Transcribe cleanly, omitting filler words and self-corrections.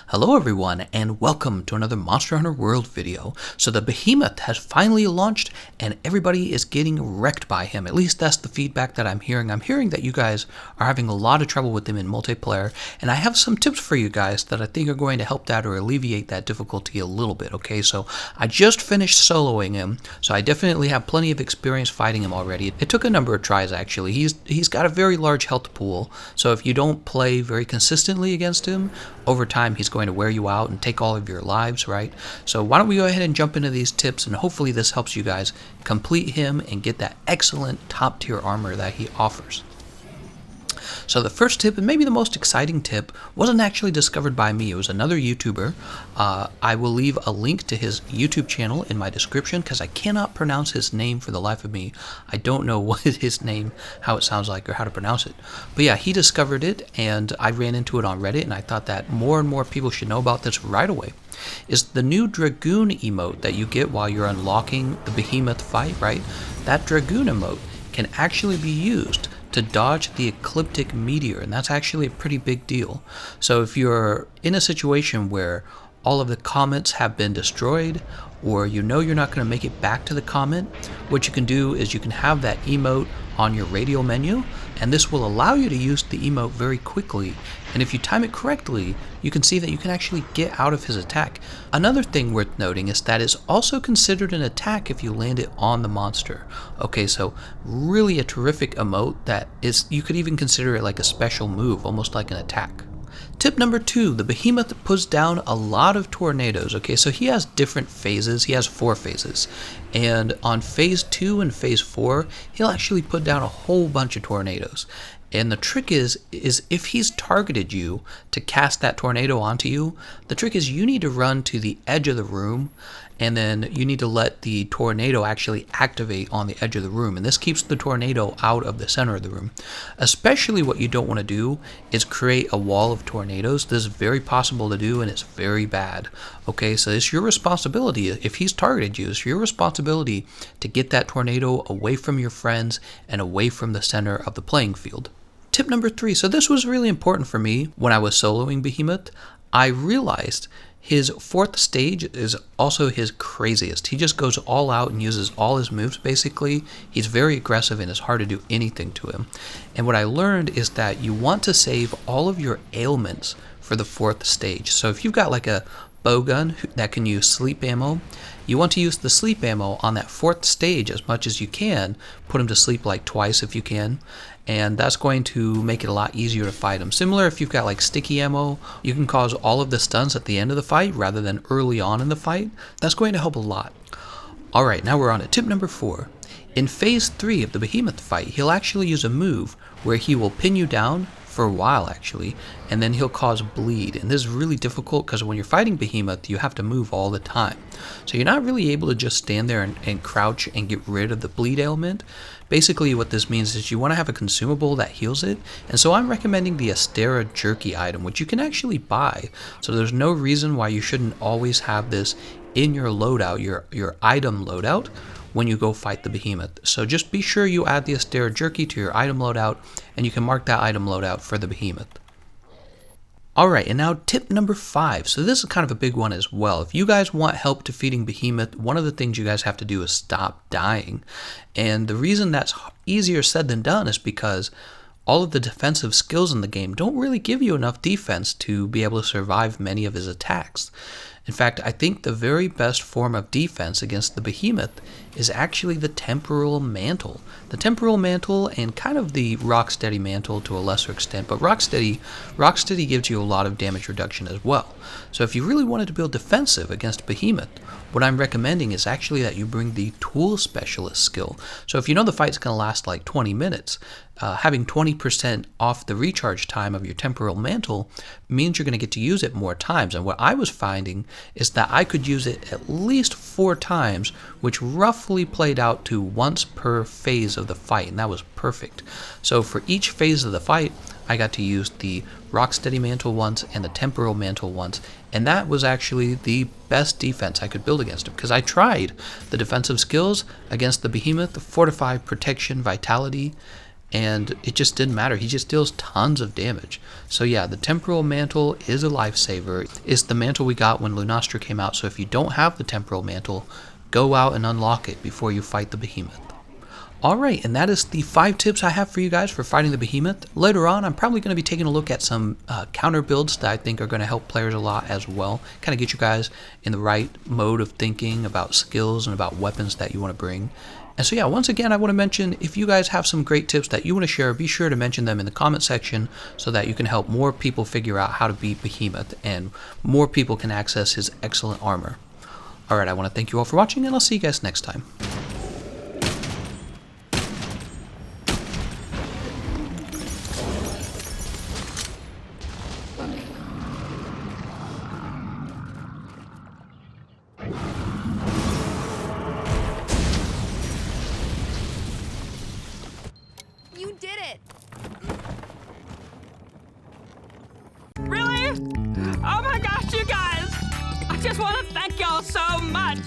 Hello everyone, and welcome to another Monster Hunter World video. So the Behemoth has finally launched, and everybody is getting wrecked by him. At least that's the feedback that I'm hearing. I'm hearing that you guys are having a lot of trouble with him in multiplayer, and I have some tips for you guys that I think are going to help that or alleviate that difficulty a little bit, okay? So I just finished soloing him, so I definitely have plenty of experience fighting him already. It took a number of tries, actually. He's got a very large health pool, so if you don't play very consistently against him, over time he's going to wear you out and take all of your lives, right? So why don't we go ahead and jump into these tips, and hopefully this helps you guys complete him and get that excellent top tier armor that he offers. So the first tip, and maybe the most exciting tip, wasn't actually discovered by me. It was another YouTuber. I will leave a link to his YouTube channel in my description because I cannot pronounce his name for the life of me. I don't know what his name, how it sounds like, or how to pronounce it. But yeah, he discovered it, and I ran into it on Reddit, and I thought that more and more people should know about this right away. Is the new Dragoon emote that you get while you're unlocking the Behemoth fight, right? That Dragoon emote can actually be used to dodge the ecliptic meteor, and that's actually a pretty big deal. So if you're in a situation where all of the comets have been destroyed, or you know you're not going to make it back to the comet, what you can do is you can have that emote on your radial menu, and this will allow you to use the emote very quickly. And if you time it correctly, you can see that you can actually get out of his attack. Another thing worth noting is that it's also considered an attack if you land it on the monster. Okay, so really a terrific emote that is, you could even consider it like a special move, almost like an attack. Tip number 2, the Behemoth puts down a lot of tornadoes. Okay, so he has different phases. He has 4 phases. And on phase 2 and phase 4, he'll actually put down a whole bunch of tornadoes. And the trick is if he's targeted you to cast that tornado onto you, the trick is you need to run to the edge of the room, and then you need to let the tornado actually activate on the edge of the room. And this keeps the tornado out of the center of the room. Especially what you don't want to do is create a wall of tornadoes. This is very possible to do, and it's very bad. Okay, so it's your responsibility. If he's targeted you, it's your responsibility to get that tornado away from your friends and away from the center of the playing field. Tip number 3, so this was really important for me when I was soloing Behemoth. I realized his 4th stage is also his craziest. He just goes all out and uses all his moves basically. He's very aggressive and it's hard to do anything to him. And what I learned is that you want to save all of your ailments for the 4th stage. So if you've got like a bowgun that can use sleep ammo, you want to use the sleep ammo on that 4th stage as much as you can. Put him to sleep like twice if you can, and that's going to make it a lot easier to fight him. Similar if you've got like sticky ammo, you can cause all of the stuns at the end of the fight rather than early on in the fight. That's going to help a lot. Alright, now we're on to tip number 4. In phase 3 of the Behemoth fight, he'll actually use a move where he will pin you down for a while actually, and then he'll cause bleed. And this is really difficult because when you're fighting Behemoth, you have to move all the time. So you're not really able to just stand there and crouch and get rid of the bleed ailment. Basically what this means is you want to have a consumable that heals it, and so I'm recommending the Astera Jerky item, which you can actually buy. So there's no reason why you shouldn't always have this in your loadout, your item loadout, when you go fight the Behemoth. So just be sure you add the Astera Jerky to your item loadout, and you can mark that item loadout for the Behemoth. Alright, and now tip number 5. So this is kind of a big one as well. If you guys want help defeating Behemoth, one of the things you guys have to do is stop dying. And the reason that's easier said than done is because all of the defensive skills in the game don't really give you enough defense to be able to survive many of his attacks. In fact, I think the very best form of defense against the Behemoth is actually the Temporal Mantle. The Temporal Mantle and kind of the Rocksteady Mantle to a lesser extent, but Rocksteady gives you a lot of damage reduction as well. So if you really wanted to build defensive against Behemoth, what I'm recommending is actually that you bring the Tool Specialist skill. So if you know the fight's going to last like 20 minutes, having 20% off the recharge time of your Temporal Mantle means you're going to get to use it more times. And what I was finding is that I could use it at least 4 times, which roughly played out to once per phase of the fight, and that was perfect. So for each phase of the fight, I got to use the Rocksteady Mantle once and the Temporal Mantle once, and that was actually the best defense I could build against him, because I tried the defensive skills against the Behemoth, the Fortify, Protection, Vitality, and it just didn't matter. He just deals tons of damage. So yeah, the Temporal Mantle is a lifesaver. It's the mantle we got when Lunastra came out, so if you don't have the Temporal Mantle, go out and unlock it before you fight the Behemoth. Alright, and that is the 5 tips I have for you guys for fighting the Behemoth. Later on, I'm probably going to be taking a look at some counter builds that I think are going to help players a lot as well. Kind of get you guys in the right mode of thinking about skills and about weapons that you want to bring. And so yeah, once again, I want to mention, if you guys have some great tips that you want to share, be sure to mention them in the comment section so that you can help more people figure out how to beat Behemoth and more people can access his excellent armor. Alright, I want to thank you all for watching, and I'll see you guys next time. You did it! Really? Oh my gosh, you guys! I just want to thank y'all so much!